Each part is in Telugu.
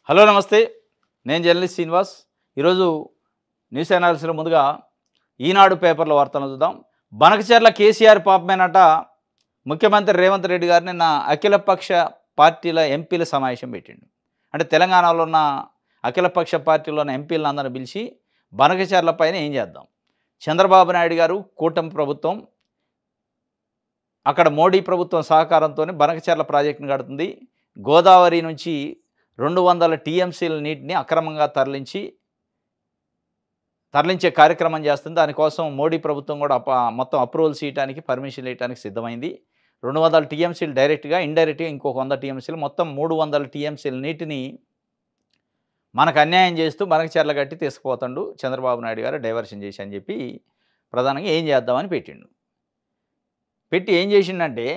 హలో నమస్తే. నేను జర్నలిస్ట్ శ్రీనివాస్. ఈరోజు న్యూస్ అనాలిసిస్లో ముందుగా ఈనాడు పేపర్లో వార్తలను చూద్దాం. బనకచెర్ల కేసీఆర్ పాపమేనట ముఖ్యమంత్రి రేవంత్ రెడ్డి గారు నిన్న అఖిలపక్ష పార్టీల ఎంపీల సమావేశం పెట్టిండు. అంటే తెలంగాణలో ఉన్న అఖిలపక్ష పార్టీలో ఉన్న ఎంపీలను అందరిని పిలిచి బనకచెర్ల పైన ఏం చేద్దాం, చంద్రబాబు నాయుడు గారు కూటమి ప్రభుత్వం అక్కడ మోడీ ప్రభుత్వం సహకారంతో బనకచెర్ల ప్రాజెక్టును కడుతుంది. గోదావరి నుంచి 200 టీఎంసీల నీటిని అక్రమంగా తరలించే కార్యక్రమం చేస్తుంది. దానికోసం మోడీ ప్రభుత్వం కూడా మొత్తం అప్రూవల్స్ ఇవ్వడానికి, పర్మిషన్ ఇవ్వడానికి సిద్ధమైంది. 200 టీఎంసీలు డైరెక్ట్గా, ఇండైరెక్ట్గా ఇంకొక 100 టీఎంసీలు, మొత్తం 300 టీఎంసీల నీటిని మనకు అన్యాయం చేస్తూ బనకచెర్ల కట్టి తీసుకుపోతాడు చంద్రబాబు నాయుడు గారు, డైవర్షన్ చేసి అని చెప్పి ప్రధానంగా ఏం చేద్దామని పెట్టిండు. పెట్టి ఏం చేసిండంటే,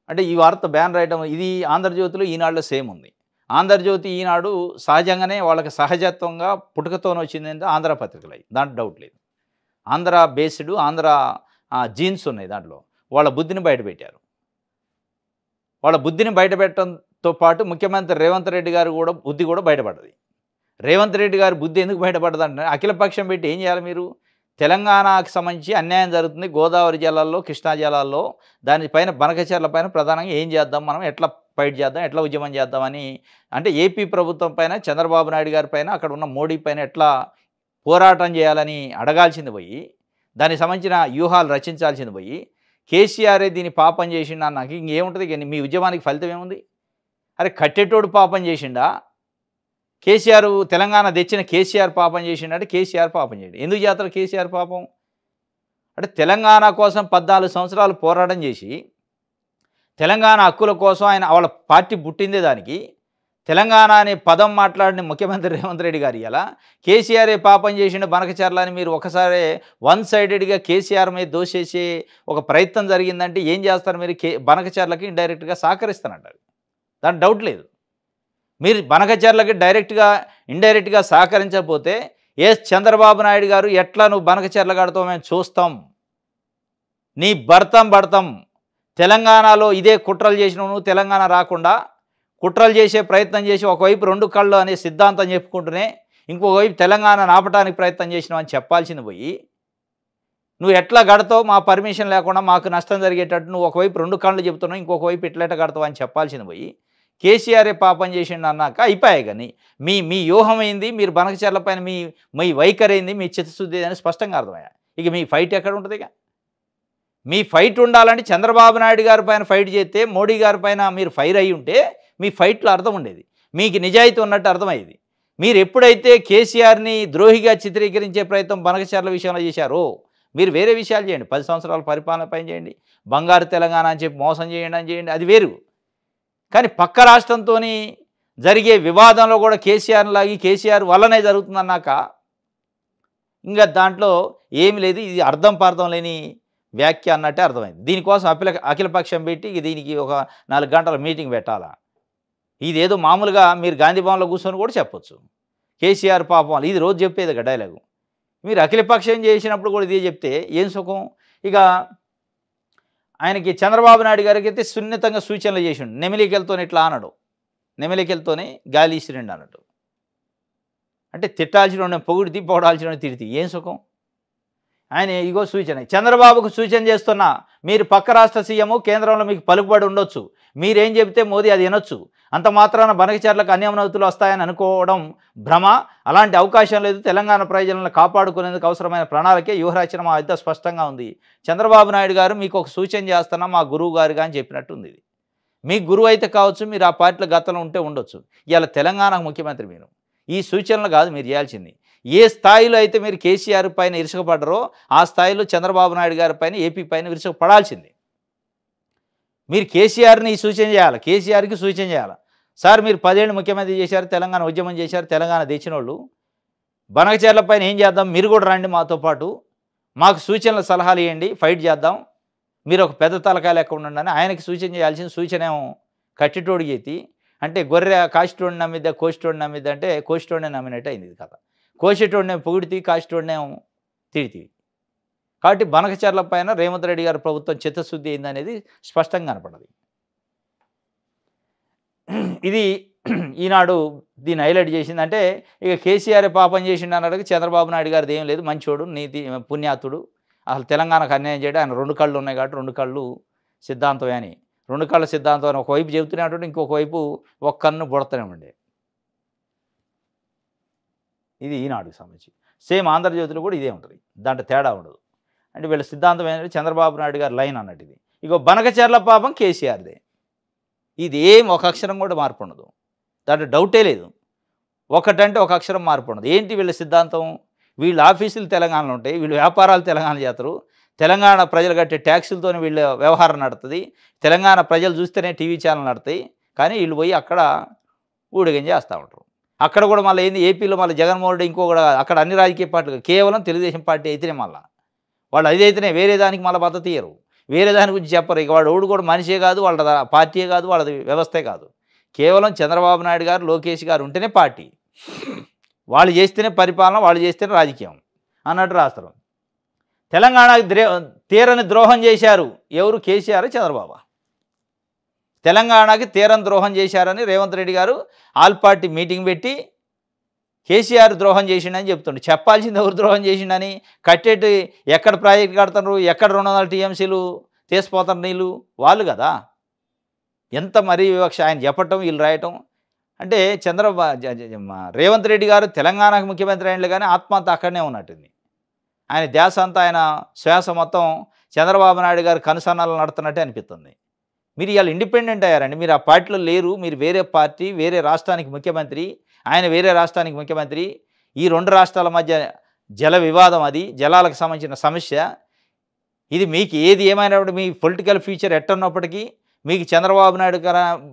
అంటే ఈ వార్త బ్యాన్ రాయడం ఇది ఆంధ్రజ్యోతిలో, ఈనాడులో సేమ్ ఉంది. ఆంధ్రజ్యోతి, ఈనాడు సహజంగానే వాళ్ళకి సహజత్వంగా పుట్టుకతోనే వచ్చిందంటే ఆంధ్ర పత్రికలు అవి, దాంట్లో డౌట్ లేదు. ఆంధ్ర బేస్డ్, ఆంధ్ర జీన్స్ ఉన్నాయి దాంట్లో. వాళ్ళ బుద్ధిని బయటపెట్టారు. వాళ్ళ బుద్ధిని బయటపెట్టడంతో పాటు ముఖ్యమంత్రి రేవంత్ రెడ్డి గారు కూడా బుద్ధి కూడా బయటపడ్డది. రేవంత్ రెడ్డి గారి బుద్ధి ఎందుకు బయటపడ్డది అంటే, అఖిలపక్షం పెట్టి ఏం చేయాలి మీరు, తెలంగాణకు సంబంధించి అన్యాయం జరుగుతుంది గోదావరి జలాల్లో, కృష్ణా జలాల్లో, దానిపైన బనకచెర్ల పైన ప్రధానంగా ఏం చేద్దాం, మనం ఎట్లా ఫైట్ చేద్దాం, ఎట్లా ఉద్యమం చేద్దామని, అంటే ఏపీ ప్రభుత్వం పైన, చంద్రబాబు నాయుడు గారి పైన, అక్కడ ఉన్న మోడీ పైన ఎట్లా పోరాటం చేయాలని అడగాల్సింది పోయి, దానికి సంబంధించిన వ్యూహాలు రచించాల్సింది పోయి, కేసీఆరే దీన్ని పాపం చేసిండా, నాకు ఇంకేముంటుంది, కానీ మీ ఉద్యమానికి ఫలితం ఏముంది? అరే కట్టేటోడు పాపం చేసిండా, కేసీఆర్ తెలంగాణ తెచ్చిన కేసీఆర్ పాపం చేసిండే, కేసీఆర్ పాపం చేయండి. ఎందుకు చేస్తారు కేసీఆర్ పాపం అంటే, తెలంగాణ కోసం 14 సంవత్సరాలు పోరాటం చేసి, తెలంగాణ హక్కుల కోసం ఆయన వాళ్ళ పార్టీ పుట్టిందే దానికి, తెలంగాణ అనే పదం మాట్లాడిన ముఖ్యమంత్రి రేవంత్ రెడ్డి గారు ఇలా కేసీఆరే పాపం చేసిండు బనకచెర్ల అని మీరు ఒకసారి వన్ సైడెడ్గా కేసీఆర్ మీద దోషేసే ఒక ప్రయత్నం జరిగిందంటే ఏం చేస్తారు మీరు? బనకచెర్లకి ఇండైరెక్ట్గా సహకరిస్తానంటారు, దాని డౌట్ లేదు. మీరు బనకచెర్లకి డైరెక్ట్గా, ఇండైరెక్ట్గా సహకరించకపోతే చంద్రబాబు నాయుడు గారు ఎట్లా నువ్వు బనకచెర్ల కడతావు మేము చూస్తాం, నీ భర్తం తెలంగాణలో ఇదే కుట్రలు చేసినావు నువ్వు, తెలంగాణ రాకుండా కుట్రలు చేసే ప్రయత్నం చేసి ఒకవైపు 2 కళ్ళు అనే సిద్ధాంతం చెప్పుకుంటూనే ఇంకొకవైపు తెలంగాణ ఆపటానికి ప్రయత్నం చేసినావు అని చెప్పాల్సింది పోయి, నువ్వు ఎట్లా కడతావు మా పర్మిషన్ లేకుండా మాకు నష్టం జరిగేటట్టు నువ్వు ఒకవైపు 2 కళ్ళు చెప్తున్నావు, ఇంకొక వైపు ఎట్లా కడతావు అని చెప్పాల్సింది పోయి, కేసీఆరే పాపం చేసిండు అన్నాక అయిపోయాయి. కానీ మీ వ్యూహం అయింది, మీరు బనకచెర్ల పైన మీ వైఖరి అయింది, మీ చిత్తశుద్ధి అని స్పష్టంగా అర్థమయ్యా. ఇక మీ ఫైట్ ఎక్కడ ఉంటుంది? ఇక మీ ఫైట్ ఉండాలంటే చంద్రబాబు నాయుడు గారి పైన ఫైట్ చేస్తే, మోడీ గారి పైన మీరు ఫైర్ అయ్యి ఉంటే మీ ఫైట్లో అర్థం ఉండేది, మీకు నిజాయితీ ఉన్నట్టు అర్థమయ్యేది. మీరు ఎప్పుడైతే కేసీఆర్ని ద్రోహిగా చిత్రీకరించే ప్రయత్నం బనకచెర్ల విషయంలో చేశారో, మీరు వేరే విషయాలు చేయండి, 10 సంవత్సరాల పరిపాలన పైన చేయండి, బంగారు తెలంగాణ అని చెప్పి మోసం చేయండి అని చేయండి, అది వేరు. కానీ పక్క రాష్ట్రంతో జరిగే వివాదంలో కూడా కేసీఆర్ని లాగి కేసీఆర్ వల్లనే జరుగుతుందన్నాక ఇంకా దాంట్లో ఏమి లేదు, ఇది అర్థం పార్థం లేని వ్యాఖ్య అన్నట్టే అర్థమైంది. దీనికోసం అఖిలపక్షం పెట్టి దీనికి ఒక 4 గంటల మీటింగ్ పెట్టాలా? ఇదేదో మామూలుగా మీరు గాంధీ భవన్లో కూర్చొని కూడా చెప్పొచ్చు, కేసీఆర్ పాపం ఇది రోజు చెప్పేది ఒక డైలాగు. మీరు అఖిలపక్షం చేసినప్పుడు కూడా ఇదే చెప్తే ఏం సుఖం? ఇక ఆయనకి చంద్రబాబు నాయుడు గారికి అయితే సున్నితంగా సూచనలు చేసిండు, నెమిలికలతో ఇట్లా అనడు, నెమిలికలతోనే గాలి ఇసిరిండు అన్నట్టు. అంటే తిట్టాల్సిన పొగిడితి, పొగడాల్సిన తిడితి, ఏం సుఖం? ఆయన ఇగో సూచన, చంద్రబాబుకు సూచన చేస్తున్నా, మీరు పక్క రాష్ట్ర సీఎం, కేంద్రంలో మీకు పలుకుబడి ఉండొచ్చు, మీరేం చెబితే మోదీ అది వినొచ్చు, అంత మాత్రాన బనకచెర్లకు అన్యామనతులు వస్తాయని అనుకోవడం భ్రమ, అలాంటి అవకాశం లేదు. తెలంగాణ ప్రజలను కాపాడుకునేందుకు అవసరమైన ప్రణాళిక వ్యూహరచన మా వద్ద స్పష్టంగా ఉంది. చంద్రబాబు నాయుడు గారు మీకు ఒక సూచన చేస్తున్నా, మా గురువు గారుగా అని చెప్పినట్టుంది. ఇది మీ గురువు అయితే కావచ్చు, మీరు ఆ పార్టీలో గతంలో ఉంటే ఉండొచ్చు, ఇవాళ తెలంగాణకు ముఖ్యమంత్రి మీరు. ఈ సూచనలు కాదు మీరు చేయాల్సింది. ఏ స్థాయిలో అయితే మీరు కేసీఆర్ పైన ఇరుసుకుపడ్డారో ఆ స్థాయిలో చంద్రబాబు నాయుడు గారి పైన, ఏపీ పైన విరుసుకుపడాల్సింది. మీరు కేసీఆర్ని సూచన చేయాలి, కేసీఆర్కి సూచన చేయాలి. సార్ మీరు 10 ఏళ్ళు ముఖ్యమంత్రి చేశారు, తెలంగాణ ఉద్యమం చేశారు, తెలంగాణ తెచ్చిన వాళ్ళు, బనకచెర్ల పైన ఏం చేద్దాం, మీరు కూడా రండి మాతో పాటు, మాకు సూచనలు సలహాలు ఇవ్వండి, ఫైట్ చేద్దాం, మీరు ఒక పెద్ద తలకాయ లెక్క ఉండండి అని ఆయనకి సూచన చేయాల్సిన సూచన ఏమో కట్టిటోడు చేతి, అంటే గొర్రె కాసిటోడిని నమ్మిద్దా కోసిటోడిని నమ్మిద్దా అంటే కోసిటోడినే నమ్మినట్టు అయింది ఇది కథ. కోసేటోడినే పొగిడితే, కాసిటోడినేమో తిడితివి. కాబట్టి బనకచెర్ల పైన రేవంత్ రెడ్డి గారి ప్రభుత్వం చిత్తశుద్ధి అయిందనేది స్పష్టంగా కనపడది. ఇది ఈనాడు దీన్ని హైలైట్ చేసిందంటే ఇక కేసీఆర్ పాపం చేసిండు అన్నట్టుగా చంద్రబాబు నాయుడు గారిది ఏం లేదు, మంచోడు, నీతి పుణ్యాతుడు, అసలు తెలంగాణకు అన్యాయం చేయడం, ఆయన 2 కళ్ళు ఉన్నాయి కాబట్టి 2 కళ్ళు సిద్ధాంతమే అని, 2 కళ్ళ సిద్ధాంతం అని ఒకవైపు చెబుతున్నటువంటి ఇంకొక వైపు ఒక కన్ను బుడతనే ఉండే. ఇది ఈనాడుకి సంబంధించి. సేమ్ ఆంధ్రజ్యోతిలో కూడా ఇదే ఉంటుంది, దాంట్లో తేడా ఉండదు. అంటే వీళ్ళ సిద్ధాంతం ఏంటంటే చంద్రబాబు నాయుడు గారి లైన్ అన్నట్టు ఇది. ఇగో బనకచెర్ల పాపం కేసీఆర్దే, ఇది ఏం ఒక అక్షరం కూడా మార్పు ఉండదు, దాంట్లో డౌటే లేదు. ఒకటంటే ఒక అక్షరం మార్పు ఉండదు. ఏంటి వీళ్ళ సిద్ధాంతం? వీళ్ళ ఆఫీసులు తెలంగాణలో ఉంటాయి, వీళ్ళు వ్యాపారాలు తెలంగాణ చేస్తారు, తెలంగాణ ప్రజలు కట్టే ట్యాక్సులతో వీళ్ళ వ్యవహారం నడుతుంది, తెలంగాణ ప్రజలు చూస్తేనే టీవీ ఛానల్ నడుతాయి, కానీ వీళ్ళు పోయి అక్కడ ఊడిగం చేస్తూ ఉంటారు. అక్కడ కూడా మళ్ళీ ఏంది, ఏపీలో మళ్ళీ జగన్మోహన్ రెడ్డి ఇంకో కూడా అక్కడ అన్ని రాజకీయ పార్టీలు కేవలం తెలుగుదేశం పార్టీ అయితేనే మళ్ళీ వాళ్ళు అదైతేనే వేరే దానికి మళ్ళీ మద్దతు ఇయ్యరు, వేరే దాని గురించి చెప్పరు. ఇక వాడు ఓడు కూడా మనిషే కాదు, వాళ్ళ పార్టీయే కాదు, వాళ్ళది వ్యవస్థే కాదు, కేవలం చంద్రబాబు నాయుడు గారు లోకేష్ గారు ఉంటేనే పార్టీ, వాళ్ళు చేస్తేనే పరిపాలన, వాళ్ళు చేస్తేనే రాజకీయం అన్నట్టు రాస్తారు. తెలంగాణకు తీరని ద్రోహం చేశారు ఎవరు? కేసీఆర్, చంద్రబాబు. తెలంగాణకి తీరని ద్రోహం చేశారని రేవంత్ రెడ్డి గారు ఆల్ పార్టీ మీటింగ్ పెట్టి కేసీఆర్ ద్రోహం చేసిండని చెప్తుండే. చెప్పాల్సింది ఎవరు ద్రోహం చేసిండని? కట్టేటి ఎక్కడ ప్రాజెక్ట్ కడతారు, ఎక్కడ 200 టీఎంసీలు తీసిపోతారు నీళ్ళు, వాళ్ళు కదా. ఎంత మరీ వివక్ష, ఆయన చెప్పటం వీళ్ళు రాయటం. అంటే రేవంత్ రెడ్డి గారు తెలంగాణకు ముఖ్యమంత్రి అయినలే కానీ ఆత్మ అంతా అక్కడనే ఉన్నట్టుంది, ఆయన ధ్యాస అంతా, ఆయన శ్వాస మొత్తం చంద్రబాబు నాయుడు గారు కనుసన్నాలు నడుతున్నట్టే అనిపిస్తుంది. మీరు ఇవాళ ఇండిపెండెంట్ అయ్యారండి, మీరు ఆ పార్టీలో లేరు, మీరు వేరే పార్టీ, వేరే రాష్ట్రానికి ముఖ్యమంత్రి, ఆయన వేరే రాష్ట్రానికి ముఖ్యమంత్రి. ఈ 2 రాష్ట్రాల మధ్య జల వివాదం, అది జలాలకు సంబంధించిన సమస్య. ఇది మీకు ఏది ఏమైనప్పుడు మీ పొలిటికల్ ఫ్యూచర్ ఎట్టున్నప్పటికీ, మీకు చంద్రబాబు నాయుడు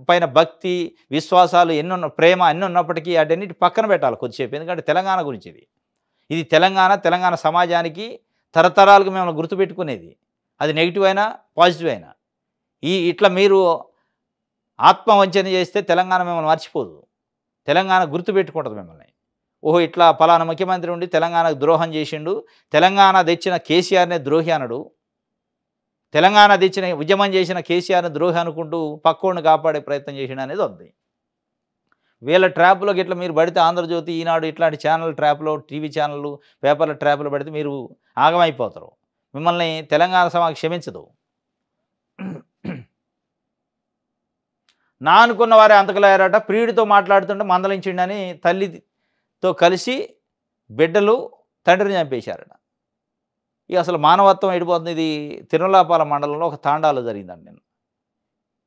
పైన భక్తి, విశ్వాసాలు ఎన్నున్న, ప్రేమ అన్నీ ఉన్నప్పటికీ వాటన్నిటి పక్కన పెట్టాలి కొద్దిసేపు. ఎందుకంటే తెలంగాణ గురించి ఇది తెలంగాణ సమాజానికి తరతరాలకు మేము గుర్తుపెట్టుకునేది, అది నెగిటివ్ అయినా పాజిటివ్ అయినా. ఇట్లా మీరు ఆత్మవంచన చేస్తే తెలంగాణ మిమ్మల్ని మర్చిపోదు, తెలంగాణ గుర్తుపెట్టుకుంటుంది మిమ్మల్ని. ఓహో, ఇట్లా పలానా ముఖ్యమంత్రి ఉండి తెలంగాణకు ద్రోహం చేసిండు, తెలంగాణ తెచ్చిన కేసీఆర్నే ద్రోహి అనడు, తెలంగాణ తెచ్చిన ఉద్యమం చేసిన కేసీఆర్ని ద్రోహి అనుకుంటూ పక్కోడిని కాపాడే ప్రయత్నం చేసిండు అనేది ఉంది. వీళ్ళ ట్రాప్లోకి ఇట్లా మీరు పడితే, ఆంధ్రజ్యోతి, ఈనాడు ఇట్లాంటి ఛానల్ ట్రాప్లో, టీవీ ఛానళ్ళు, పేపర్ల ట్రాప్లో పడితే మీరు ఆగమైపోతారు, మిమ్మల్ని తెలంగాణ సమాజం క్షమించదు. నా అనుకున్న వారే అంతకులయ్యారట, ప్రియుడితో మాట్లాడుతుంటే మందలించిండని తల్లితో కలిసి బిడ్డలు తండ్రిని చంపేశారట. ఇక అసలు మానవత్వం ఎడిపోతుంది. ఇది తిరుమలాపాల మండలంలో ఒక తాండాలో జరిగిందండి. నేను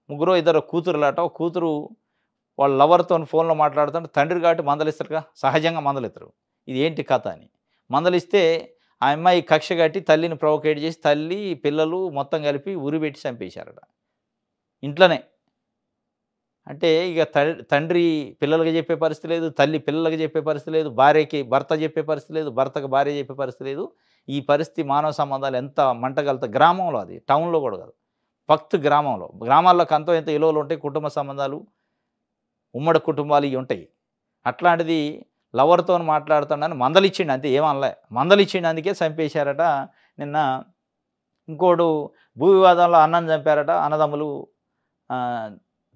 2 కూతురులాట, ఒక కూతురు వాళ్ళ లవర్తో ఫోన్లో మాట్లాడుతుంటే తండ్రి కాబట్టి మందలిస్తారుగా, సహజంగా మందలిస్తారు. ఇది ఏంటి కథ అని మందలిస్తే ఆ అమ్మాయి కక్ష కట్టి తల్లిని ప్రొవోకేట్ చేసి తల్లి పిల్లలు మొత్తం కలిపి ఉరిపెట్టి చంపేశారట ఇంట్లోనే. అంటే ఇక తండ్రి పిల్లలకి చెప్పే పరిస్థితి లేదు, తల్లి పిల్లలకి చెప్పే పరిస్థితి లేదు, భార్యకి భర్త చెప్పే పరిస్థితి లేదు, భర్తకు భార్య చెప్పే పరిస్థితి లేదు. ఈ పరిస్థితి మానవ సంబంధాలు ఎంత మంటగలుగుతాయి. గ్రామంలో, అది టౌన్లో కూడా కాదు, గ్రామాల్లోకి అంతో ఎంత విలువలు ఉంటాయి, కుటుంబ సంబంధాలు, ఉమ్మడి కుటుంబాలు ఇవి ఉంటాయి. అట్లాంటిది లవర్తో మాట్లాడుతాడని మందలిచ్చిండు, అంతే, ఏమనలే, మందలిచ్చిండు, అందుకే చంపేశారట. నిన్న ఇంకోడు భూ వివాదంలో అన్నను చంపారట, అన్నదమ్ములు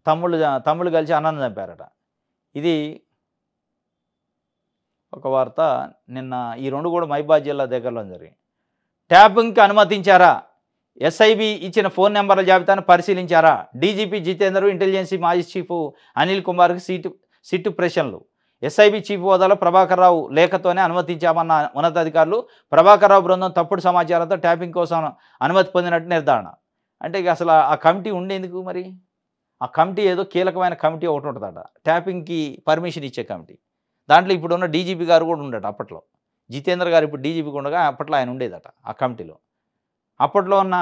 తమ్ముళ్ళు కలిసి అన్నను చంపారట. ఇది ఒక వార్త. నిన్న ఈ 2 కూడా మహిబాద్ జిల్లా దగ్గరలో జరిగింది. ట్యాపింగ్కి అనుమతించారా? ఎస్ఐబి ఇచ్చిన ఫోన్ నెంబర్ల జాబితాను పరిశీలించారా? డీజీపీ జితేందర్, ఇంటెలిజెన్స్ మాజీ చీఫ్ అనిల్ కుమార్కి సిట్టు ప్రశ్నలు. ఎస్ఐబి చీఫ్ హోదాలో ప్రభాకర్ రావు లేఖతోనే అనుమతించామన్న ఉన్నతాధికారులు, ప్రభాకర్ రావు బృందం తప్పుడు సమాచారంతో ట్యాపింగ్ కోసం అనుమతి పొందినట్టు నిర్ధారణ. అంటే ఇక అసలు ఆ కమిటీ ఉండేందుకు మరి? ఆ కమిటీ ఏదో కీలకమైన కమిటీ ఒకటి ఉంటుందట, ట్యాపింగ్కి పర్మిషన్ ఇచ్చే కమిటీ. దాంట్లో ఇప్పుడున్న డీజీపీ గారు కూడా ఉండట అప్పట్లో. జితేంద్ర గారు ఇప్పుడు డీజీపీగా ఉండగా అప్పట్లో ఆయన ఉండేదట ఆ కమిటీలో. అప్పట్లో ఉన్న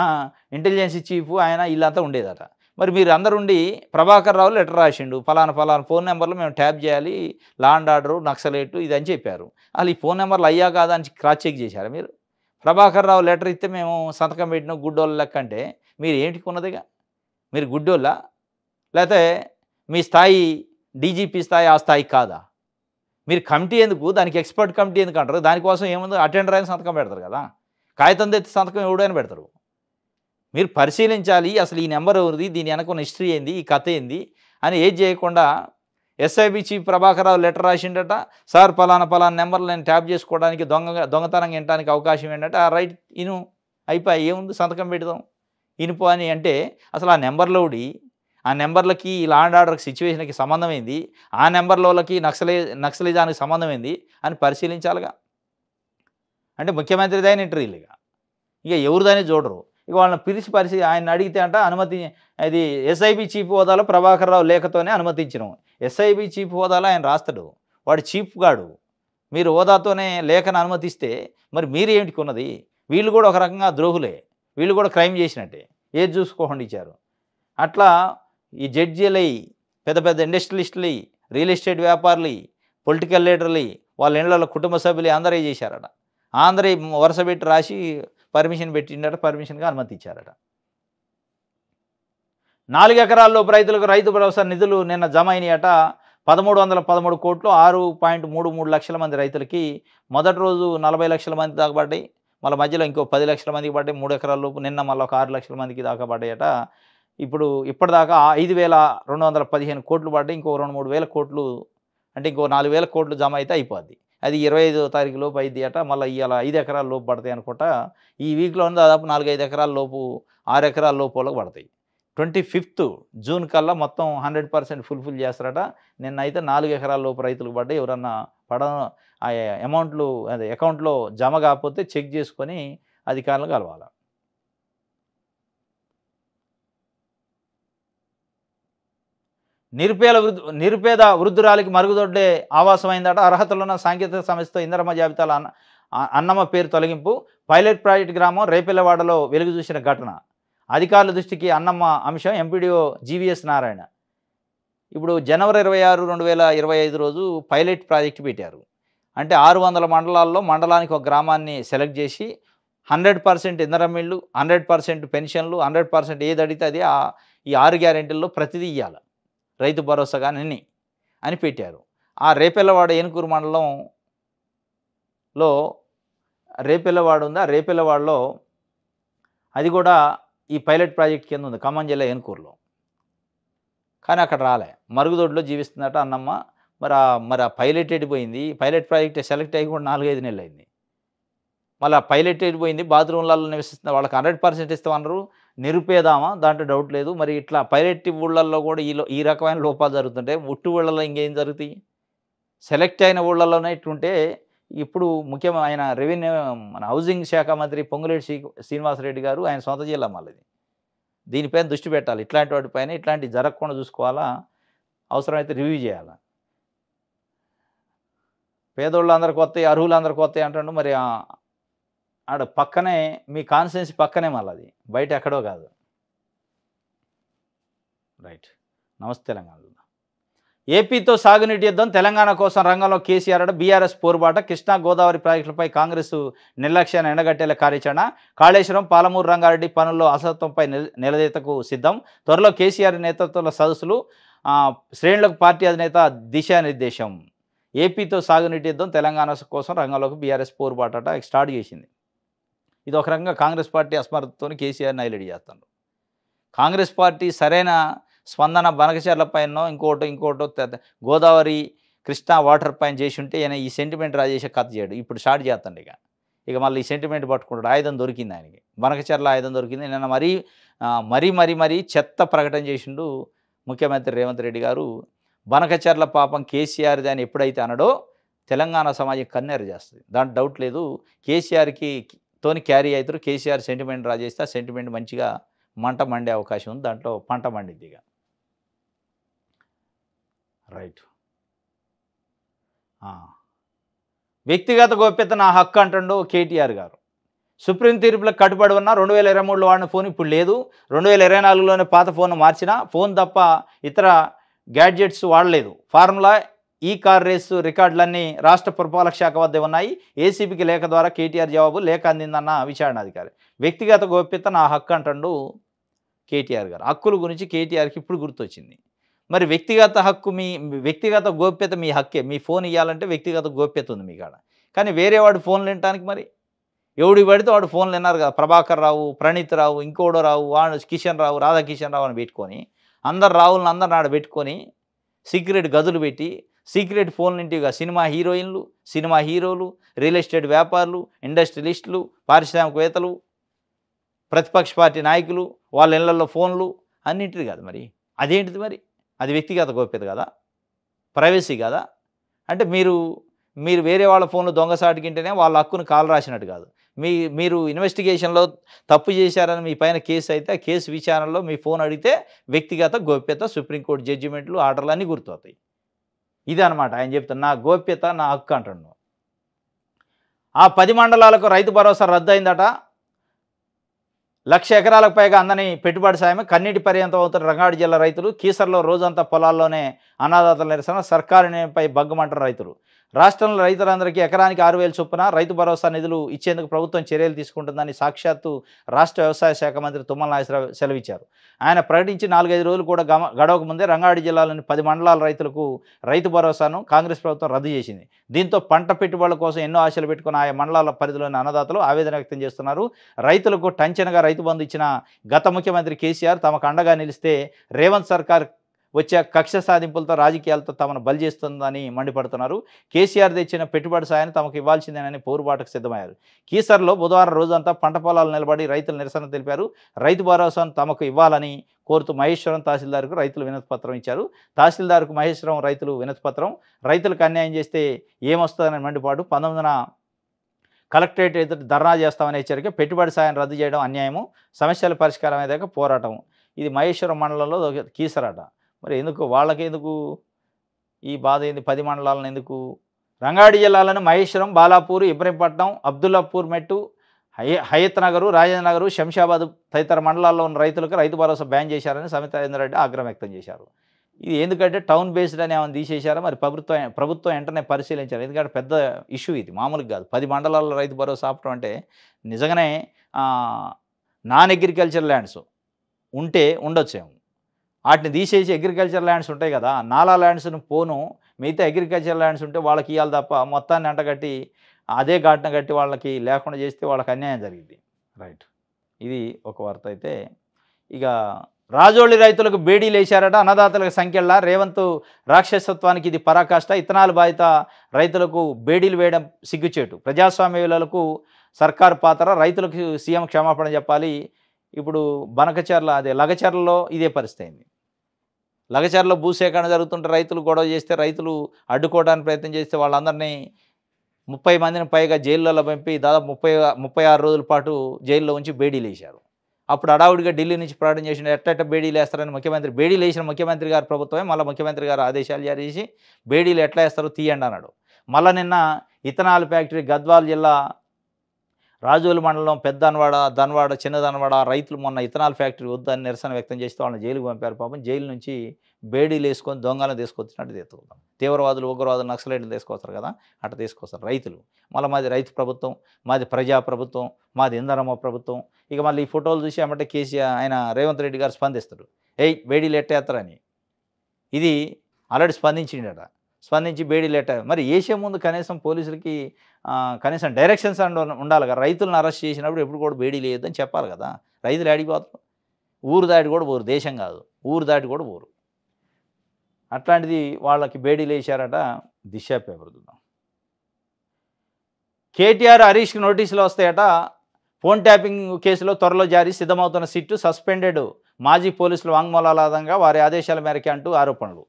ఇంటెలిజెన్స్ చీఫ్ ఆయన వీళ్ళంతా ఉండేదట. మరి మీరు అందరుండి ప్రభాకర్ రావు లెటర్ రాసిండు, ఫలానా ఫోన్ నెంబర్లు మేము ట్యాప్ చేయాలి, లా అండ్ ఆర్డరు, నక్సలైట్ ఇది అని చెప్పారు. వాళ్ళు ఈ ఫోన్ నెంబర్లు అయ్యా కాదా అని క్రాస్ చెక్ చేశారు మీరు? ప్రభాకర్ రావు లెటర్ ఇస్తే మేము సంతకం పెట్టిన గుడ్డోళ్ళ లెక్క అంటే మీరు ఏంటికి ఉన్నదిగా? మీరు గుడ్డోళ్ళ, లేకపోతే మీ స్థాయి డీజీపీ స్థాయి ఆ స్థాయి కాదా? మీరు కమిటీ ఎందుకు, దానికి ఎక్స్పర్ట్ కమిటీ ఎందుకు అంటారు? దానికోసం ఏముంది, అటెండర్ అయిన సంతకం పెడతారు కదా, కాగితం తెచ్చి సంతకం ఎవడైనా పెడతారు. మీరు పరిశీలించాలి, అసలు ఈ నెంబర్ ఎవరిది, దీని వెనక ఉన్న హిస్టరీ ఏంది, ఈ కథ ఏంది అని ఏది చేయకుండా SIB chief Prabhakar Rao letter రాసిండట, sir పలానా పలానా నెంబర్లు నేను ట్యాప్ చేసుకోవడానికి దొంగతనంగా వినడానికి అవకాశం ఏంటంటే ఆ రైట్ ఇను అయిపోయి ఏముంది సంతకం పెడదాం ఇనుపు అని అంటే అసలు ఆ నెంబర్లోడి ఆ నెంబర్లకి ఈ లా అండ్ ఆర్డర్కి సిచ్యువేషన్కి సంబంధం ఏంది, ఆ నెంబర్లకి నక్సలిజానికి సంబంధం ఏంది అని పరిశీలించాలిగా. అంటే ముఖ్యమంత్రి దాని ఇంటర్వ్యూలుగా ఇక ఎవరిదని చూడరు. ఇక వాళ్ళని పిలిచి ఆయన అడిగితే అంట అనుమతి అది ఎస్ఐబి చీఫ్ హోదాలో ప్రభాకర్ రావు లేఖతోనే అనుమతించినాం. ఎస్ఐబి చీఫ్ హోదాలో ఆయన రాస్తాడు, వాడు చీఫ్ గాడు. మీరు హోదాతోనే లేఖను అనుమతిస్తే మరి మీరు ఏమిటికున్నది? వీళ్ళు కూడా ఒక రకంగా ద్రోహులే, వీళ్ళు కూడా క్రైమ్ చేసినట్టే, ఏది చూసుకోకుండా ఇచ్చారు. అట్లా ఈ జడ్జీలై పెద్ద పెద్ద ఇండస్ట్రియలిస్టులు, రియల్ ఎస్టేట్ వ్యాపారులు, పొలిటికల్ లీడర్లు, వాళ్ళ ఇళ్లలో కుటుంబ సభ్యులు అందరూ చేశారట. అందరూ వరుస పెట్టి రాసి పర్మిషన్ పెట్టిండట, పర్మిషన్గా అనుమతి ఇచ్చారట. 4 ఎకరాల లోపు రైతులకు రైతు భరోసా నిధులు నిన్న జమ అయినాయట. 1313 కోట్లు 6.33 లక్షల మంది రైతులకి మొదటి రోజు 40 లక్షల మంది దాకా పడ్డాయి. మళ్ళీ మధ్యలో ఇంకో 10 లక్షల మందికి పడ్డాయి 3 ఎకరాల లోపు. నిన్న మళ్ళీ ఒక 6 లక్షల మందికి దాకా పడ్డాయట. ఇప్పుడు ఇప్పటిదాకా 5,215 కోట్లు పడ్డాయి. ఇంకో 2-3 వేల కోట్లు అంటే ఇంకో 4,000 కోట్లు జమ అయితే అయిపోద్ది. అది 25వ తారీఖు లోపు అయింది అట. మళ్ళీ ఇవాళ 5 ఎకరాల లోపు పడతాయి అనుకుంటా. ఈ వీక్లో దాదాపు 4-5 ఎకరాల లోపు 6 ఎకరాల లోపు వాళ్ళకి పడతాయి. 25th జూన్ కల్లా మొత్తం 100% ఫుల్ఫిల్ చేస్తారట. నిన్న అయితే 4 ఎకరాల లోపు రైతులకు పడ్డాయి. ఎవరన్నా ఆ అమౌంట్లు అదే అకౌంట్లో జమ కాకపోతే చెక్ చేసుకొని అధికారులు కలవాలి. నిరుపేద వృద్ధురాలికి మరుగుదొడ్డే ఆవాసమైందట. అర్హతలున్న సాంకేతిక సంస్థతో ఇందిరమ్మ జాబితాల అన్నమ్మ పేరు తొలగింపు. పైలట్ ప్రాజెక్ట్ గ్రామం రేపెల్లవాడలో వెలుగు చూసిన ఘటన. అధికారుల దృష్టికి అన్నమ్మ అంశం. MPDO GVS Narayana. ఇప్పుడు జనవరి 26, 2025 రోజు పైలట్ ప్రాజెక్ట్ పెట్టారు. అంటే 600 మండలాల్లో మండలానికి ఒక గ్రామాన్ని సెలెక్ట్ చేసి 100% ఇందిరమ్మ ఇళ్ళు, 100% పెన్షన్లు, 100% ఏది అడిగితే అది ఈ 6 గ్యారెంటీల్లో ప్రతిదీ ఇవ్వాలి, రైతు భరోసా కానీ అని పెట్టారు. ఆ రేపెల్లవాడ ఏనుకూరు మండలంలో రేపెల్లవాడ ఉంది. ఆ రేపెల్లవాడలో అది కూడా ఈ పైలట్ ప్రాజెక్ట్ కింద ఉంది, ఖమ్మం జిల్లా ఏనుకూరులో. కానీ అక్కడ రాలే, మరుగుదొడ్లో జీవిస్తుందట అన్నమ్మ. మరి ఆ పైలట్ ఎడిపోయింది. పైలట్ ప్రాజెక్ట్ సెలెక్ట్ అయ్యి కూడా 4-5 నెలలు అయింది. మళ్ళీ ఆ పైలట్ ఎడిపోయింది. బాత్రూమ్లలో నివసిస్తుంది, వాళ్ళకి 100% ఇస్తామన్నారు. నిరుపేదామా దాంట్లో డౌట్ లేదు. మరి ఇట్లా పైలట్ ఊళ్ళల్లో కూడా ఈ రకమైన లోపాలు జరుగుతుంటాయి. ఉట్టు ఊళ్ళలో ఇంకేం జరుగుతాయి? సెలెక్ట్ అయిన ఊళ్ళల్లోనే ఇట్లుంటే ఇప్పుడు ముఖ్యమైన రెవెన్యూ మన హౌసింగ్ శాఖ మంత్రి పొంగులేటి శ్రీనివాసరెడ్డి గారు ఆయన సొంత జిల్లా మళ్ళీ దీనిపైన దృష్టి పెట్టాలి. ఇట్లాంటి వాటిపైన ఇట్లాంటివి జరగకుండా చూసుకోవాలా, అవసరమైతే రివ్యూ చేయాలా. పేదోళ్ళు అందరికి వస్తాయి, అర్హులు అందరికి వస్తాయి అంటాడు. మరి ఆడ పక్కనే మీ కాన్స్టిట్యున్సీ పక్కనే మళ్ళీ అది, బయట ఎక్కడో కాదు. రైట్. నమస్తే తెలంగాణ. ఏపీతో సాగునీటి యుద్ధం, తెలంగాణ కోసం రంగంలో కేసీఆర్. బీఆర్ఎస్ పోరుబాట. కృష్ణా గోదావరి ప్రాజెక్టులపై కాంగ్రెస్ నిర్లక్ష్యాన్ని ఎండగట్టేలా కార్యాచరణ. కాళేశ్వరం, పాలమూరు రంగారెడ్డి పనుల్లో అసత్వంపై నిలదీతకు సిద్ధం. త్వరలో కేసీఆర్ నేతృత్వంలో సదస్సులు. శ్రేణులకు పార్టీ అధినేత దిశానిర్దేశం. ఏపీతో సాగునీటి యుద్ధం, తెలంగాణ కోసం రంగంలోకి బీఆర్ఎస్ పోరుబాట స్టార్ట్ చేసింది. ఇది ఒక రకంగా కాంగ్రెస్ పార్టీ అసమర్థతతో కేసీఆర్ని హైలైట్ చేస్తాడు. కాంగ్రెస్ పార్టీ సరైన స్పందన బనకచర్ల పైన ఇంకోటో గోదావరి కృష్ణా వాటర్ పైన చేసి ఉంటే ఈయన ఈ సెంటిమెంట్ రాజేసే కథ చేయడు. ఇప్పుడు స్టార్ట్ చేస్తాడు. ఇక మళ్ళీ ఈ సెంటిమెంట్ పట్టుకుంటాడు. ఆయుధం దొరికింది ఆయనకి, బనకచర్ల ఆయుధం దొరికింది. నిన్న మరీ చెత్త ప్రకటన చేసిండు ముఖ్యమంత్రి రేవంత్ రెడ్డి గారు. బనకచర్ల పాపం కేసీఆర్ దాన్ని ఎప్పుడైతే అనడో తెలంగాణ సమాజం కన్నెర చేస్తుంది, దాంట్లో డౌట్ లేదు. కేసీఆర్కి తోని క్యారీ అవుతారు. కేసీఆర్ సెంటిమెంట్ రాజేస్తే ఆ సెంటిమెంట్ మంచిగా మంట మండే అవకాశం ఉంది, దాంట్లో పంట మండిద్దిగా. రైట్. వ్యక్తిగత గోప్యత నా హక్కు అంటుండో కేటీఆర్ గారు. సుప్రీం తీర్పులకు కట్టుబడి ఉన్న 2023లో వాడిన ఫోన్ ఇప్పుడు లేదు. 2024లోనే పాత ఫోన్ మార్చిన, ఫోన్ తప్ప ఇతర గ్యాడ్జెట్స్ వాడలేదు. ఫార్ములా ఈ కార్ రేసు రికార్డులన్నీ రాష్ట్ర పురపాలక శాఖ వద్ద ఉన్నాయి. ఏసీబీకి లేఖ ద్వారా కేటీఆర్ జవాబు. లేఖ అందిందన్న విచారణాధికారి. వ్యక్తిగత గోప్యత నా హక్కు అంటుండు కేటీఆర్ గారు. హక్కుల గురించి కేటీఆర్కి ఇప్పుడు గుర్తొచ్చింది. మరి వ్యక్తిగత హక్కు వ్యక్తిగత గోప్యత మీ హక్కే. మీ ఫోన్ ఇవ్వాలంటే వ్యక్తిగత గోప్యత ఉంది మీ కాడ. కానీ వేరే వాడు ఫోన్లు వినటానికి మరి ఎవడికి పడితే వాడు ఫోన్లు విన్నారు కదా. ప్రభాకర్ రావు, ప్రణీత్ రావు, ఇంకోడో రావు, వాడు కిషన్ రావు, రాధాకిషన్ రావు అని పెట్టుకొని అందరు రావులను అందరిని ఆడ పెట్టుకొని సీక్రెట్ గదులు పెట్టి సీక్రెట్ ఫోన్లు ఇంటిగా సినిమా హీరోయిన్లు, సినిమా హీరోలు, రియల్ ఎస్టేట్ వ్యాపారులు, ఇండస్ట్రియలిస్టులు, పారిశ్రామికవేత్తలు, ప్రతిపక్ష పార్టీ నాయకులు, వాళ్ళ ఇళ్లలో ఫోన్లు అన్నింటిది కాదు మరి. అదేంటిది మరి? అది వ్యక్తిగత గోప్యత కదా, ప్రైవసీ కదా. అంటే మీరు వేరే వాళ్ళ ఫోన్లు దొంగసాటుకింటేనే వాళ్ళ హక్కును కాలు రాసినట్టు కాదు. మీరు ఇన్వెస్టిగేషన్లో తప్పు చేశారని మీ పైన కేసు అయితే ఆ కేసు విచారణలో మీ ఫోన్ అడిగితే వ్యక్తిగత గోప్యత, సుప్రీంకోర్టు జడ్జిమెంట్లు, ఆర్డర్లు అన్నీ గుర్తవుతాయి. ఇదనమాట ఆయన చెప్తున్న నా గోప్యత నా హక్కు అంటున్నాను. ఆ 10 మండలాలకు రైతు భరోసా రద్దయిందట. 1,00,000 ఎకరాలకు పైగా అందని పెట్టుబడి సాయం కన్నీటి పర్యంతం అవుతున్న రంగారెడ్డి జిల్లా రైతులు. కీసర్లో రోజంతా పొలాల్లోనే అన్నదాతల నిరసన. సర్కారుపై బగ్గమంటారు రైతులు. రాష్ట్రంలో రైతులందరికీ ఎకరానికి 6,000 చొప్పున రైతు భరోసా నిధులు ఇచ్చేందుకు ప్రభుత్వం చర్యలు తీసుకుంటుందని సాక్షాత్తు రాష్ట్ర వ్యవసాయ శాఖ మంత్రి తుమ్మల నాగేశ్వరరావు సెలవిచ్చారు. ఆయన ప్రకటించి 4-5 రోజులు కూడా గడవక ముందే రంగారెడ్డి జిల్లాలోని 10 మండలాల రైతులకు రైతు భరోసాను కాంగ్రెస్ ప్రభుత్వం రద్దు చేసింది. దీంతో పంట పెట్టుబడుల కోసం ఎన్నో ఆశలు పెట్టుకున్న ఆయా మండలాల పరిధిలోని అన్నదాతలు ఆవేదన వ్యక్తం చేస్తున్నారు. రైతులకు టంచనగా రైతు బంధు ఇచ్చిన గత ముఖ్యమంత్రి కేసీఆర్ తమకు అండగా నిలిస్తే రేవంత్ సర్కార్ వచ్చే కక్ష సాధింపులతో రాజకీయాలతో తమను బలి చేస్తుందని మండిపడుతున్నారు. కేసీఆర్ తెచ్చిన పెట్టుబడి సాయాన్ని తమకు ఇవ్వాల్సిందేనని పోరుబాటుకు సిద్ధమయ్యారు. కీసర్లో బుధవారం రోజంతా పంట పొలాలు నిలబడి రైతులు నిరసన తెలిపారు. రైతు భరోసాను తమకు ఇవ్వాలని కోరుతూ మహేశ్వరం తహసీల్దార్కు రైతులు వినతిపత్రం ఇచ్చారు. తహసీల్దార్కు మహేశ్వరం రైతులు వినతిపత్రం. రైతులకు అన్యాయం చేస్తే ఏమొస్తుందని మండిపాటు. 19న కలెక్టరేట్ ఎదుట ధర్నా చేస్తామని హెచ్చరిక. పెట్టుబడి సాయం రద్దు చేయడం అన్యాయము, సమస్యల పరిష్కారం అయ్యేదాకా పోరాటం. ఇది మహేశ్వరం మండలంలో కీసరట. మరి ఎందుకు వాళ్ళకెందుకు ఈ బాధ ఏంది? 10 మండలాలను ఎందుకు? రంగారెడ్డి జిల్లాలోని మహేశ్వరం, బాలాపూర్, ఇబ్రహీంపట్నం, అబ్దుల్లాపూర్ మెట్టు, హయత్ నగరు, రాజేంద్ర నగరు, శంషాబాద్ తదితర మండలాల్లో ఉన్న రైతులకు రైతు భరోసా బ్యాన్ చేశారని సమితా రెడ్డి ఆగ్రహం వ్యక్తం చేశారు. ఇది ఎందుకంటే టౌన్ బేస్డ్ అని ఏమైనా తీసేశారా? మరి ప్రభుత్వం వెంటనే పరిశీలించారు. ఎందుకంటే పెద్ద ఇష్యూ ఇది, మామూలుగా కాదు. 10 మండలాల్లో రైతు భరోసా ఆపటం అంటే నిజంగానే నాన్ అగ్రికల్చర్ ల్యాండ్స్ ఉంటే ఉండొచ్చేమో, వాటిని తీసేసి అగ్రికల్చర్ ల్యాండ్స్ ఉంటాయి కదా, నాలా ల్యాండ్స్ను పోను మిగతా అగ్రికల్చర్ ల్యాండ్స్ ఉంటే వాళ్ళకి ఇవ్వాలి తప్ప మొత్తాన్ని అంటగట్టి అదే ఘటన కట్టి వాళ్ళకి లేకుండా చేస్తే వాళ్ళకి అన్యాయం జరిగింది. రైట్, ఇది ఒక వార్త. అయితే ఇక రాజోళి రైతులకు బేడీలు వేశారట. అన్నదాతలకు సంఖ్యలా రేవంత్ రాక్షసత్వానికి ఇది పరాకాష్ట. ఇత్తనాలు బాధిత రైతులకు బేడీలు వేయడం సిగ్గుచేటు. ప్రజాస్వామ్య విలువలకు సర్కారు పాత్ర. రైతులకు సీఎం క్షమాపణ చెప్పాలి. ఇప్పుడు బనకచర్ల లగచర్లలో ఇదే పరిస్థితి అయింది. లగచర్లలో భూసేకరణ జరుగుతుంటే రైతులు గొడవ చేస్తే, రైతులు అడ్డుకోవడానికి ప్రయత్నం చేస్తే వాళ్ళందరినీ 30 మందిని పైగా జైళ్ళలో పంపి దాదాపు 36 రోజుల పాటు జైల్లో ఉంచి బేడీలు వేశారు. అప్పుడు అడావుడిగా ఢిల్లీ నుంచి ప్రకటన చేసిన ఎట్ట బేడీలు వేస్తారని ముఖ్యమంత్రి, బేడీలు వేసిన ముఖ్యమంత్రి గారి ప్రభుత్వమే మళ్ళీ ముఖ్యమంత్రి గారు ఆదేశాలు జారీ చేసి బేడీలు ఎట్లా వేస్తారో తీయండి అన్నాడు. మళ్ళీ నిన్న ఇథనాల్ ఫ్యాక్టరీ గద్వాల జిల్లా రాజోలు మండలం పెద్ద దన్వాడ, చిన్న దన్వాడ రైతులు మొన్న ఇథనాల్ ఫ్యాక్టరీ వద్దని నిరసన వ్యక్తం చేస్తే వాళ్ళని జైలుకు పంపారు. పాపం జైలు నుంచి బేడీలు వేసుకొని దొంగలను తీసుకొచ్చినట్టు తీసుకుంటాం. తీవ్రవాదులు, ఉగ్రవాదులు, నక్సలైట్లు తీసుకొస్తారు కదా, అట్లా తీసుకొస్తారు రైతులు. మళ్ళీ మాది రైతు ప్రభుత్వం, మాది ప్రజా ప్రభుత్వం, మాది ఇంధనమ్మ ప్రభుత్వం. ఇక మళ్ళీ ఈ ఫోటోలు చూసి ఏమంటే కేసీఆర్ ఆయన రేవంత్ రెడ్డి గారు స్పందిస్తాడు, బేడీలు ఎట్టేస్తారని. ఇది ఆల్రెడీ స్పందించి బేడీలు మరి వేసే ముందు కనీసం పోలీసులకి కనీసం డైరెక్షన్స్ ఉండాలి కదా. రైతులను అరెస్ట్ చేసినప్పుడు ఎప్పుడు కూడా బేడీలు వేయొద్దని చెప్పాలి కదా. రైతులు ఆడిపోతారు, ఊరు దాటి కూడా పోరు, దేశం కాదు ఊరు దాటి కూడా పోరు. అట్లాంటిది వాళ్ళకి బేడీలు వేసారట. దిశ పేపర్ చూద్దాం. కేటీఆర్, హరీష్కి నోటీసులు వస్తాయట. ఫోన్ ట్యాపింగ్ కేసులో త్వరలో జారీ సిద్ధమవుతున్న సిట్టు. సస్పెండెడ్ మాజీ పోలీసులు వాంగ్మూలాల ఆధారంగా వారి ఆదేశాల మేరకే అంటూ ఆరోపణలు.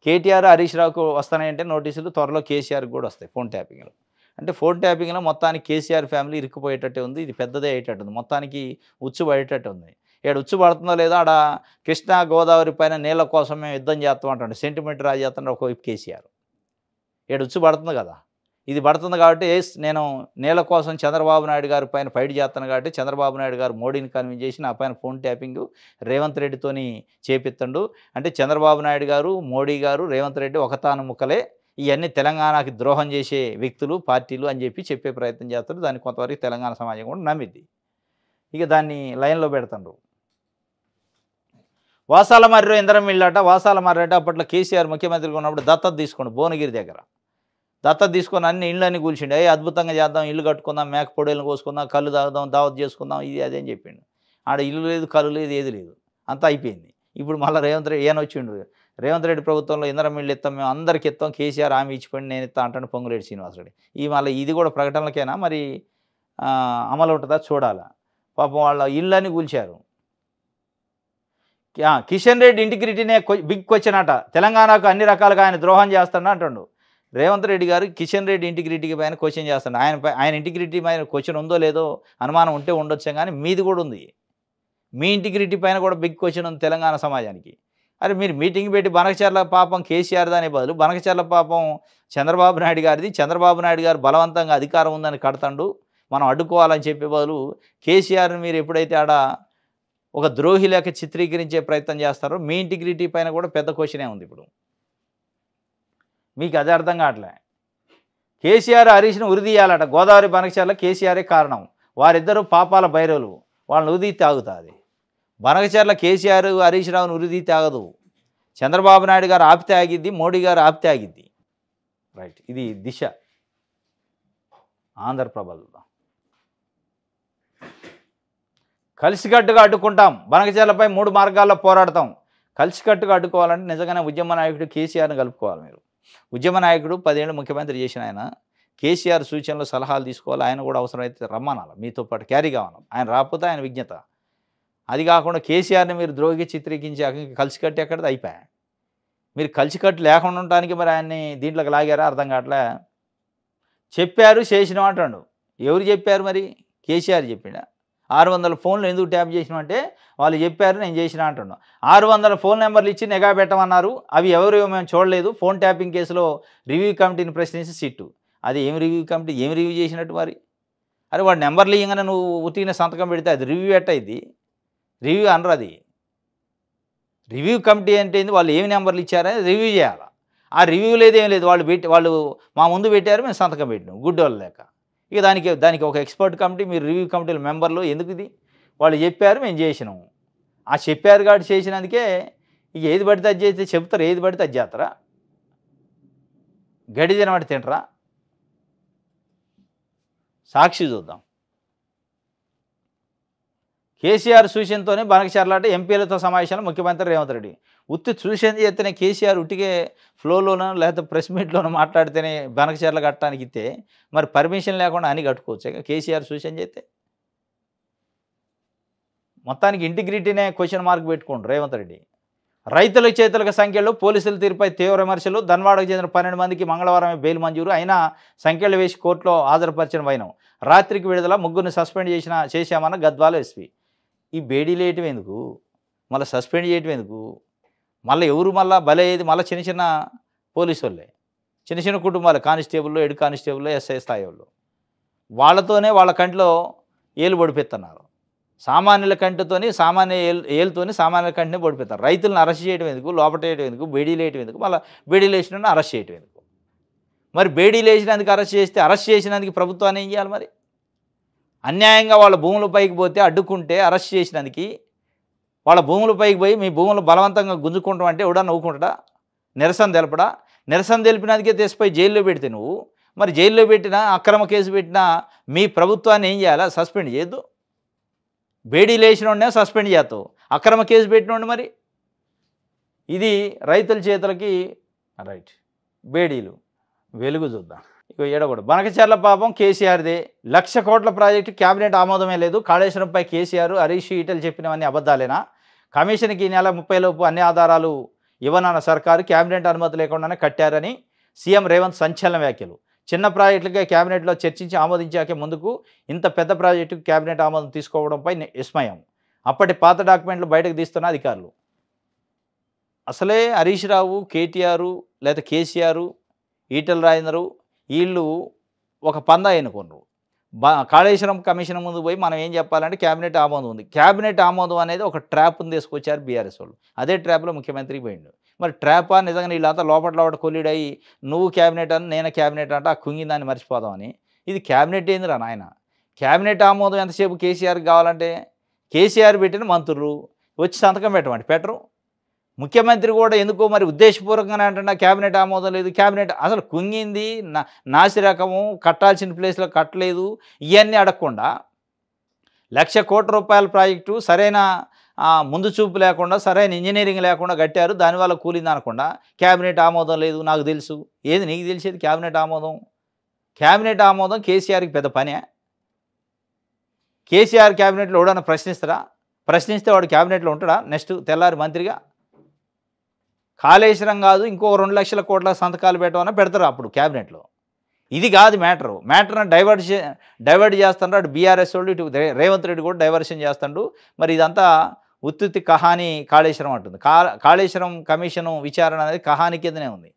కేటీఆర్, హరీష్ రావుకు వస్తాయంటే నోటీసులు, త్వరలో కేసీఆర్కి కూడా వస్తాయి ఫోన్ ట్యాపింగ్లో. అంటే ఫోన్ ట్యాపింగ్లో మొత్తానికి కేసీఆర్ ఫ్యామిలీ ఇరుక్కుపోయేటట్టే ఉంది. ఇది పెద్దదే అయ్యేటట్టు ఉంది, మొత్తానికి ఉచ్చు పడేటట్టు ఉంది. ఇక్కడ ఉచ్చు పడుతుందో లేదో ఆడ కృష్ణా గోదావరి పైన నీళ్ళ కోసం మేము యుద్ధం చేస్తాం అంటాడు. సెంటిమెంట్ రాజేస్తాడు ఒకవైపు కేసీఆర్. ఇక్కడ ఉచ్చు పడుతుంది కదా, ఇది పడుతుంది కాబట్టి నేను నీళ్ళ కోసం చంద్రబాబు నాయుడు గారి పైన ఫైట్ చేస్తాను కాబట్టి చంద్రబాబు నాయుడు గారు మోడీని కన్విన్స్ చేసి నా పైన ఫోన్ ట్యాపింగ్ రేవంత్ రెడ్డితోని చేపిస్తాడు. అంటే చంద్రబాబు నాయుడు గారు, మోడీ గారు, రేవంత్ రెడ్డి ఒకతాను ముక్కలే, ఇవన్నీ తెలంగాణకి ద్రోహం చేసే వ్యక్తులు, పార్టీలు అని చెప్పే ప్రయత్నం చేస్తారు. దాన్ని కొంతవరకు తెలంగాణ సమాజం కూడా నమ్మిద్ది. ఇక దాన్ని లైన్లో పెడతాడు. వాసాల మర్రి ఇంధనం మిల్లట. వాసాల మర్రి అంటే అప్పట్లో కేసీఆర్ ముఖ్యమంత్రిగా ఉన్నప్పుడు దత్తత తీసుకోండి భువనగిరి దగ్గర. దత్తత తీసుకొని అన్ని ఇళ్ళని కూల్చిండు. అద్భుతంగా చేద్దాం, ఇల్లు కట్టుకుందాం, మేక పొడేలను కోసుకుందాం, కళ్ళు తాగుదాం, దావత్ చేసుకుందాం, ఇది అదేం చెప్పిండు. ఆడ ఇల్లు లేదు, కళ్ళు లేదు, ఏది లేదు, అంతా అయిపోయింది. ఇప్పుడు మళ్ళీ రేవంత్ రెడ్డి ఏనొచ్చిండు, రేవంత్ రెడ్డి ప్రభుత్వంలో ఇంధనం ఇళ్ళు ఇస్తాం, మేము అందరికి ఇస్తాం, కేసీఆర్ హామీ ఇచ్చిపోయింది, నేను ఇస్తా అంటాడు పొంగులేటి శ్రీనివాసరెడ్డి. ఈ మళ్ళీ ఇది కూడా ప్రకటనలకైనా మరి అమలు ఉంటుందా చూడాలా. పాపం వాళ్ళ ఇళ్ళని కూల్చారు. కిషన్ రెడ్డి ఇంటిగ్రిటీనే బిగ్ క్వశ్చన్ అట. తెలంగాణకు అన్ని రకాలుగా ఆయన ద్రోహం చేస్తాడు అంటుండు రేవంత్ రెడ్డి గారు. కిషన్ రెడ్డి ఇంటిగ్రిటీకి పైన క్వశ్చన్ చేస్తాడు. ఆయన ఇంటిగ్రిటీ పైన క్వశ్చన్ ఉందో లేదో అనుమానం ఉంటే ఉండొచ్చే, కానీ మీది కూడా ఉంది. మీ ఇంటిగ్రిటీ పైన కూడా బిగ్ క్వశ్చన్ ఉంది తెలంగాణ సమాజానికి. అరే మీరు మీటింగ్ పెట్టి బనకచర్ల పాపం కేసీఆర్ దాని బదులు బనకచర్ల పాపం చంద్రబాబు నాయుడు గారిది, చంద్రబాబు నాయుడు గారు బలవంతంగా అధికారం ఉందని కడతాడు, మనం అడ్డుకోవాలని చెప్పే బదులు కేసీఆర్ని మీరు ఎప్పుడైతే ఆడ ఒక ద్రోహి లేక చిత్రీకరించే ప్రయత్నం చేస్తారో మీ ఇంటిగ్రిటీ పైన కూడా పెద్ద క్వశ్చనే ఉంది. ఇప్పుడు మీకు అది అర్థం కావట్లే. కేసీఆర్ హరీష్ను ఉరిదీయాలట. గోదావరి బనకచర్ల కేసీఆరే కారణం, వారిద్దరూ పాపాల భైరవులు, వాళ్ళని ఉరిదీతే ఆగుతుంది. బనకచర్ల కేసీఆర్ హరీష్ రావును ఉరిదీతే ఆగదు. చంద్రబాబు నాయుడు గారు ఆపితే ఆగిద్ది, మోడీ గారు ఆపితే ఆగిద్ది. రైట్, ఇది దిశ. ఆంధ్రప్రభలో కలిసికట్టుగా అడ్డుకుంటాం, బనకచర్లపై 3 మార్గాల్లో పోరాడతాం. కలిసికట్టుగా అడ్డుకోవాలంటే నిజంగానే ఉద్యమ నాయకుడు కేసీఆర్ని కలుపుకోవాలి. మీరు ఉద్యమ నాయకుడు 10 ఏళ్ళు ముఖ్యమంత్రి చేసిన ఆయన కేసీఆర్ సూచనలు సలహాలు తీసుకోవాలి. ఆయన కూడా అవసరమైతే రమ్మనాలి, మీతో పాటు క్యారీ కావాలి. ఆయన రాకపోతే ఆయన విజ్ఞత. అది కాకుండా కేసీఆర్ని మీరు ద్రోహిగా చిత్రీకరించి కలిసికట్టు ఎక్కడిది అయిపోయా. మీరు కలిసికట్టు లేకుండా ఉండటానికి మరి ఆయన్ని దీంట్లోకి లాగారా అర్థం కావట్లే. చెప్పారు చేసినాం అంటాడు. ఎవరు చెప్పారు మరి? కేసీఆర్ చెప్పిండా? 600 ఫోన్లు ఎందుకు ట్యాప్ చేసినామంటే వాళ్ళు చెప్పారు, నేను చేసిన అంటున్నాను. 600 ఫోన్ నెంబర్లు ఇచ్చి నిఘా పెట్టమన్నారు. అవి ఎవరు మేము చూడలేదు. ఫోన్ ట్యాపింగ్ కేసులో రివ్యూ కమిటీని ప్రశ్నించి సిట్టు. అది ఏం రివ్యూ కమిటీ, ఏం రివ్యూ చేసినట్టు మరి? అరే వాడు నెంబర్లు ఇవ్వగానే నువ్వు ఉట్టిన సంతకం పెడితే అది రివ్యూ ఎట్టయిద్ది? రివ్యూ అనరు. అది రివ్యూ కమిటీ అంటే వాళ్ళు ఏమి నెంబర్లు ఇచ్చారని రివ్యూ చేయాలి. ఆ రివ్యూ లేదేం లేదు, వాళ్ళు మా ముందు పెట్టారు, మేము సంతకం పెట్టినాం గుడ్డోళ్ళు లేక. ఇక దానికి ఒక ఎక్స్పర్ట్ కమిటీ, మీరు రివ్యూ కమిటీల మెంబర్లు ఎందుకు? ఇది వాళ్ళు చెప్పారు, మేము చేసినాము. ఆ చెప్పారు కాబట్టి చేసినందుకే ఇక ఏది పడితే అది చేస్తే చెప్తారు, ఏది పడితే అది చేస్తారా? గడి తినబడి తింటరా? సాక్షి చూద్దాం. కేసీఆర్ సూచనతోనే బనకచర్ల ఎంపీలతో సమావేశాలు ముఖ్యమంత్రి రేవంత్ రెడ్డి. ఉత్తి సూచన చేస్తేనే కేసీఆర్ ఉట్టిగే ఫ్లోలోనో లేకపోతే ప్రెస్ మీట్లోనో మాట్లాడితేనే బనకచర్ల కట్టడానికి ఇస్తే మరి పర్మిషన్ లేకుండా అని కట్టుకోవచ్చు కేసీఆర్ సూచన చేస్తే. మొత్తానికి ఇంటిగ్రిటీనే క్వశ్చన్ మార్క్ పెట్టుకోండి రేవంత్ రెడ్డి. రైతుల చేతులకు సంఖ్యలో పోలీసుల తీరుపై తీవ్ర విమర్శలు. ధన్వాడకు చెందిన 12 మందికి మంగళవారమే బెయిల్ మంజూరు. అయినా సంఖ్యలు వేసి కోర్టులో హాజరుపరిచిన వైనం. రాత్రికి విడుదల, 3 సస్పెండ్ చేశామన్న గద్వాల ఎస్పీ. ఈ బేడీలు వేయటం ఎందుకు, మళ్ళీ సస్పెండ్ చేయటం ఎందుకు? మళ్ళీ ఎవరు మళ్ళీ బలయ్యేది మళ్ళీ చిన్న చిన్న పోలీసు వాళ్ళే, చిన్న చిన్న కుటుంబాలు, కానిస్టేబుల్లో, హెడ్ కానిస్టేబుల్లో, ఎస్ఐ స్థాయి వాళ్ళు. వాళ్ళతోనే వాళ్ళ కంటిలో ఏలు పొడిపెత్తన్నారు. సామాన్యుల కంటితోని ఏలుతోని సామాన్యుల కంటిని పొడిపెత్తారు. రైతులను అరెస్ట్ చేయడం ఎందుకు, లోపటేయడం ఎందుకు, బేడీలు వేయటం ఎందుకు, మళ్ళీ బేడీలు వేసిన అరెస్ట్ చేయటం ఎందుకు? మరి బేడీలు వేసినందుకు అరెస్ట్ చేసినందుకు ప్రభుత్వాన్ని ఏం చేయాలి మరి? అన్యాయంగా వాళ్ళ భూముల పైకి పోతే అడ్డుకుంటే అరెస్ట్ చేసినందుకు వాళ్ళ భూముల పైకి పోయి మీ భూములు బలవంతంగా గుంజుకుంటాం అంటే ఎవడన్నా నవ్వుకుంటాడా? నిరసన తెలపడా? నిరసన తెలిపినందుకే తెసిపోయి జైల్లో పెడితే నువ్వు మరి జైల్లో పెట్టినా అక్రమ కేసు పెట్టినా మీ ప్రభుత్వాన్ని ఏం చేయాలా? సస్పెండ్ చేయొద్దు. బేడీలు వేసినోడనే సస్పెండ్ చేస్తావు, అక్రమ కేసు పెట్టినోండి. మరి ఇది రైతుల చేతులకి రైట్ బేడీలు. వెలుగు చూద్దాం. ఇక ఏడకూడదు. బనకచర్ల పాపం కేసీఆర్దే. 1,00,000 కోట్ల ప్రాజెక్టు క్యాబినెట్ ఆమోదమే లేదు. కాళేశ్వరంపై కేసీఆర్, హరీష్, ఈటెలు చెప్పినవన్నీ అబద్ధాలేనా? కమిషన్కి ఈ నెల 30 లోపు అన్ని ఆధారాలు ఇవ్వనన్న సర్కారు క్యాబినెట్ అనుమతి లేకుండానే కట్టారని సీఎం రేవంత్ సంచలన వ్యాఖ్యలు. చిన్న ప్రాజెక్టులకే క్యాబినెట్లో చర్చించి ఆమోదించాకే ముందుకు ఇంత పెద్ద ప్రాజెక్టుకు క్యాబినెట్ ఆమోదం తీసుకోవడంపై విస్మయం. అప్పటి పాత డాక్యుమెంట్లు బయటకు తీస్తున్న అధికారులు. అసలే హరీష్ రావు, కేటీఆర్ లేదా కేసీఆర్, ఈటెల రాజేందరు వీళ్ళు ఒక పందా ఎన్నుకున్నారు. కాళేశ్వరం కమిషన్ ముందు పోయి మనం ఏం చెప్పాలంటే క్యాబినెట్ ఆమోదం ఉంది. క్యాబినెట్ ఆమోదం అనేది ఒక ట్రాప్ని తీసుకొచ్చారు బీఆర్ఎస్ వాళ్ళు. అదే ట్రాప్లో ముఖ్యమంత్రికి పోయిండు. మరి ట్రాపా నిజంగా వీళ్ళంతా లోపల కొల్లిడయి నువ్వు క్యాబినెట్ అని నేను క్యాబినెట్ అంటే ఆ కుంగిందాన్ని మర్చిపోదామని. ఇది క్యాబినెట్ ఏందిరా నాయన? క్యాబినెట్ ఆమోదం ఎంతసేపు కేసీఆర్కి కావాలంటే కేసీఆర్ పెట్టిన మంత్రులు వచ్చి సంతకం పెట్టమంటే పెట్టరు. ముఖ్యమంత్రి కూడా ఎందుకో మరి ఉద్దేశపూర్వకంగానే అంటున్నా క్యాబినెట్ ఆమోదం లేదు. క్యాబినెట్ అసలు కుంగింది, నాసి రకము, కట్టాల్సిన ప్లేస్లో కట్టలేదు, ఇవన్నీ అడగకుండా 1,00,000 కోట్ల రూపాయల ప్రాజెక్టు సరైన ముందు చూపు లేకుండా సరైన ఇంజనీరింగ్ లేకుండా కట్టారు, దానివల్ల కూలింది అనకుండా క్యాబినెట్ ఆమోదం లేదు నాకు తెలుసు. ఏది నీకు తెలిసేది క్యాబినెట్ ఆమోదం? క్యాబినెట్ ఆమోదం కేసీఆర్కి పెద్ద పనే? కేసీఆర్ క్యాబినెట్లో ఎవడన్నా ప్రశ్నిస్తారా? ప్రశ్నిస్తే వాడు క్యాబినెట్లో ఉంటాడా నెక్స్ట్ తెల్లారి మంత్రిగా? కాళేశ్వరం కాదు ఇంకో 2,00,000 కోట్ల సంతకాలు పెట్టమన్నా పెడతారు అప్పుడు క్యాబినెట్లో. ఇది కాదు మ్యాటర్ని డైవర్ట్ చేస్తాడు అటు బీఆర్ఎస్ వాళ్ళు, ఇటు రేవంత్ రెడ్డి కూడా డైవర్షన్ చేస్తాడు. మరి ఇదంతా ఉత్తుత్తి కహాని కాళేశ్వరం అంటుంది. కాళేశ్వరం కమిషను విచారణ అనేది కహాని కిందనే ఉంది.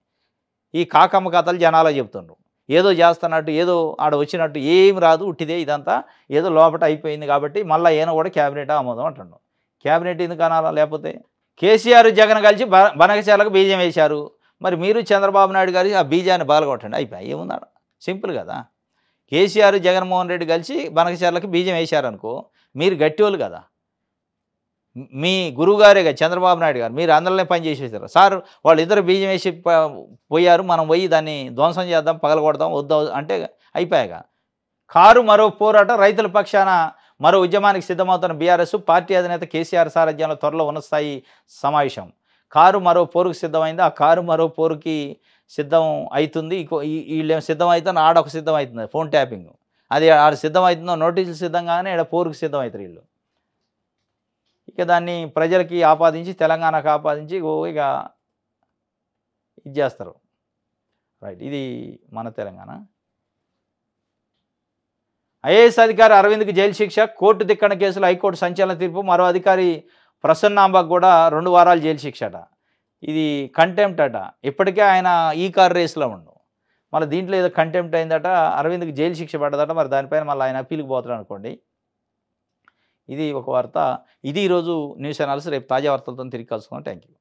ఈ కాకమ్మ కథలు జనాలకు చెప్తుండ్రు. ఏదో చేస్తున్నట్టు, ఏదో ఆడ వచ్చినట్టు ఏం రాదు, ఉట్టిదే ఇదంతా ఏదో లోపట అయిపోయింది కాబట్టి మళ్ళీ ఈయన కూడా క్యాబినెట్ ఆమోదం అంటున్నాడు. క్యాబినెట్ ఎందుకు అనాలా? లేకపోతే కేసీఆర్ జగన్ కలిసి బనకచర్లకు బీజం వేశారు. మరి మీరు చంద్రబాబు నాయుడు గారు ఆ బీజాన్ని బలగొట్టండి, అయిపోయి ఏముందా? సింపుల్ కదా. కేసీఆర్ జగన్మోహన్ రెడ్డి కలిసి బనకచర్లకు బీజం వేశారనుకో, మీరు గట్టివాళ్ళు కదా. మీ గురువుగారే కదా చంద్రబాబు నాయుడు గారు, మీరు అందరినే పని చేసేసారు సార్. వాళ్ళిద్దరు బీజం వేసి పోయారు, మనం పోయి దాన్ని ధ్వంసం చేద్దాం, పగలగొడదాం వద్దాం అంటే అయిపోయాగా. కారు మరో పోరాటం, రైతుల పక్షాన మరో ఉద్యమానికి సిద్ధమవుతున్న బీఆర్ఎస్ పార్టీ అధినేత కేసీఆర్ సారథ్యంలో త్వరలో ఉన్నత స్థాయి సమావేశం. కారు మరో పోరుకు సిద్ధమైంది. ఆ కారు మరో పోరుకి సిద్ధం అవుతుంది. వీళ్ళేమో సిద్ధం అవుతుంది, ఆడొక సిద్ధం అవుతుంది ఫోన్ ట్యాపింగ్. అది ఆడ సిద్ధం అవుతుందో నోటీసులు సిద్ధంగానే ఇక్కడ పోరుకు సిద్ధం అవుతారు వీళ్ళు. ఇక దాన్ని ప్రజలకి ఆపాదించి, తెలంగాణకు ఆపాదించి ఇక ఇది చేస్తారు. రైట్, ఇది మన తెలంగాణ. ఐఏఎస్ అధికారి అరవింద్కి జైలు శిక్ష, కోర్టు ధిక్కరణ కేసులో హైకోర్టు సంచలన తీర్పు. మరో అధికారి ప్రసన్నాంబకు కూడా 2 వారాలు జైలు శిక్ష అట. ఇది కంటెంప్ట్ అట. ఇప్పటికే ఆయన ఈ కార్ రేస్లో ఉండు, మళ్ళీ దీంట్లో ఏదో కంటెంప్ట్ అయిందట, అరవింద్కి జైలు శిక్ష పడ్డదట. మరి దానిపైన మళ్ళీ ఆయన అప్పీల్కి పోతాడు అనుకోండి. ఇది ఒక వార్త. ఇది ఈరోజు న్యూస్ అనాలిసిస్. రేపు తాజా వార్తలతో తిరిగి కలుసుకుందాం. Thank you.